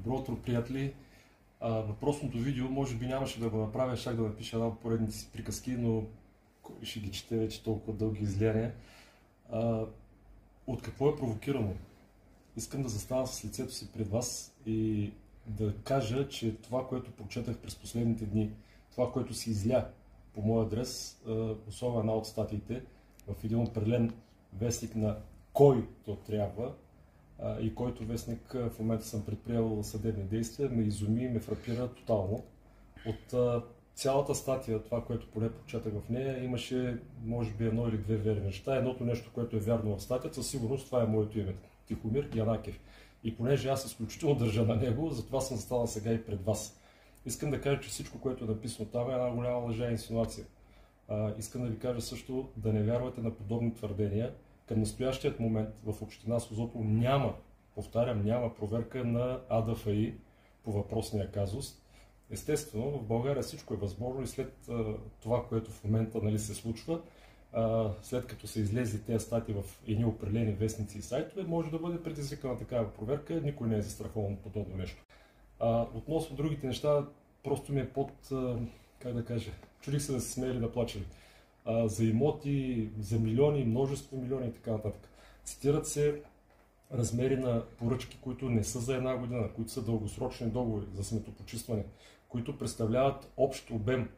Добро утро, приятели! Въпросното видео може би нямаше да го направя, щях да напиша една от поредните си приказки, но кой ще ги чете вече толкова дълги излияния. От какво е провокирано? Искам да застана с лицето си пред вас и да кажа, че това, което прочетах през последните дни, това, което се изля по моя адрес, особено една от статиите, в един определен вестник на който трябва, и който вестник в момента съм предприел съдебни действия, ме изуми и ме фрапира тотално. От цялата статия, това, което поне прочетах в нея, имаше може би едно или две верни неща. Едното нещо, което е вярно в статията, със сигурност това е моето име. Тихомир Янакиев. И понеже аз изключително държа на него, затова съм станал сега и пред вас. Искам да кажа, че всичко, което е написано там е една голяма лъжа и инсинуация. Искам да ви кажа също да не вярвате на подобни твърдения. Към настоящият момент в община Созопол няма, повтарям, няма проверка на АДФИ по въпросния казус. Естествено, в България всичко е възможно и след това, което в момента се случва, след като са излезли тези статии в едни определени вестници и сайтове, може да бъде предизвикана такава проверка. Никой не е застрахован от подобно нещо. Относно другите неща, просто ми е как да кажа, чудих се да се смея или да плача. За имоти, за милиони, множество милиони и така нататък. Цитират се размери на поръчки, които не са за една година, които са дългосрочни договори за сметопочистване, които представляват общ обем,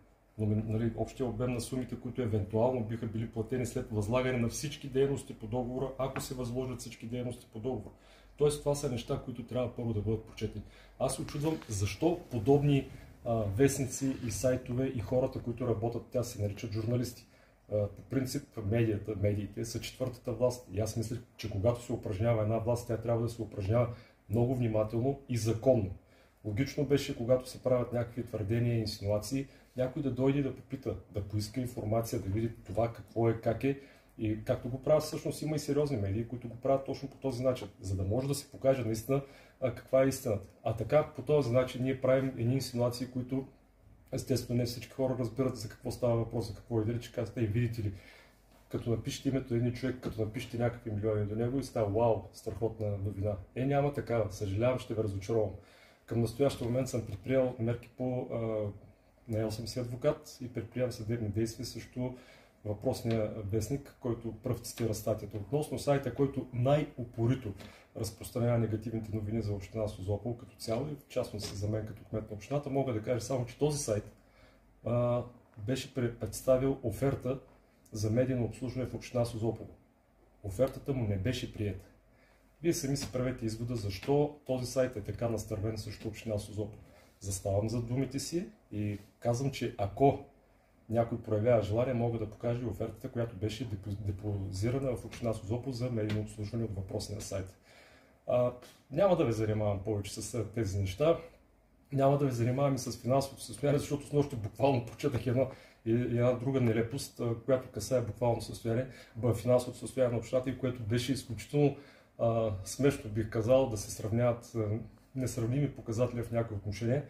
общия обем на сумите, които евентуално биха били платени след възлагане на всички дейности по договора, ако се възложат всички дейности по договора. Тоест, това са неща, които трябва първо да бъдат прочетени. Аз се очудвам защо подобни вестници и сайтове и хората, които работят, тя се наричат журналисти. По принцип, медиите са четвъртата власт. И аз мисля, че когато се упражнява една власт, тя трябва да се упражнява много внимателно и законно. Логично беше, когато се правят някакви твърдения и инсинуации, някой да дойде да попита, да поиска информация, да види това какво е, как е. И както го правят, всъщност има и сериозни медии, които го правят точно по този начин, за да може да се покаже наистина каква е истината. А така, по този начин ние правим едни инсинуации, които естествено не всички хора разбират за какво става въпрос, за какво е, че казвате и видите ли, като напишете името един човек, като напишете някакви милиони до него и става вау, страхотна новина. Няма такава, съжалявам, ще ви разочаровам. Към настоящия момент съм предприел мерки наел съм си адвокат и предприемам съдебни действия срещу въпросния вестник, който пръв цитира статията. Относно сайта, който най-упорито разпространява негативните новини за община Созопол като цяло и в частност за мен като кмет на общината, мога да кажа само, че този сайт беше представил оферта за медийно обслужване в община Созопол. Офертата му не беше приета. Вие сами си правете извода защо този сайт е така настървен срещу община Созопол. Заставам за думите си и казвам, че ако някой проявява желание, мога да покажа и офертата, която беше депозирана в община Созопол за медийно обслужване от въпросния сайт. Няма да ви занимавам повече с тези неща. Няма да ви занимавам и с финансовото състояние, защото с нощи буквално прочетах една друга нелепост, която касае буквално финансовото състояние на общината и което беше изключително смешно, бих казал, да се сравняват несравними показатели в някои отношения.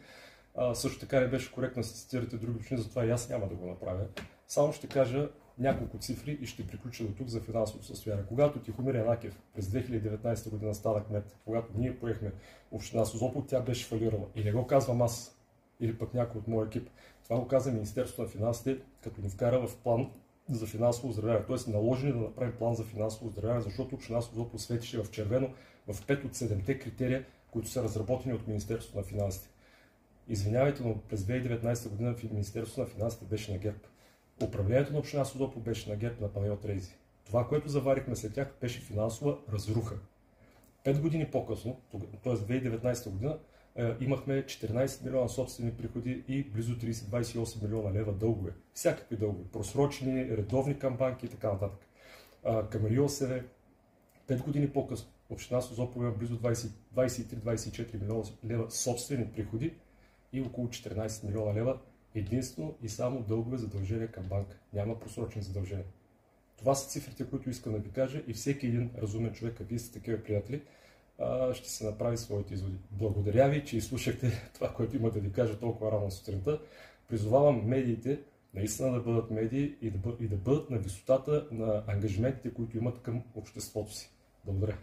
Също така не беше коректно да се цитирате други общини, затова и аз няма да го направя. Само ще кажа няколко цифри и ще приключа до тук за финансовото състояние. Когато Тихомир Янакиев през 2019 година стана кмет, когато ние поехме община Созопол, тя беше фалирала. И не го казвам аз или пък някой от моя екип. Това го каза Министерството на финансите, като ни вкара в план за финансово оздравяване. Тоест наложени да направим план за финансово оздравяване, защото община Созопол светише в червено в 5 от 7-те критерия, които са разработени от Министерството на финансите. Извинявайте, но през 2019 година в Министерството на финансите беше на ГЕРБ. Управлението на община Созопол беше на ГЕРБ на Панайот Рейзи. Това, което заварихме след тях, беше финансова разруха. 5 години по-късно, т.е. 2019 година, имахме 14 милиона собствени приходи и близо 30-28 милиона лева дългове. Всякакви дългове, просрочени, редовни към банки и така нататък. Към РИОСВ, 5 години по-късно, община Созопол има близо 23-24 милиона лева собствени приходи и около 14 милиона лева единствено и само дългове задължения към банка. Няма просрочени задължения. Това са цифрите, които искам да ви кажа и всеки един разумен човек, а вие сте такива приятели, ще се направи своите изводи. Благодаря ви, че изслушахте това, което има да ви кажа толкова рано сутринта. Призовавам медиите наистина да бъдат медии и да бъдат на висотата на ангажиментите, които имат към обществото си. Благодаря.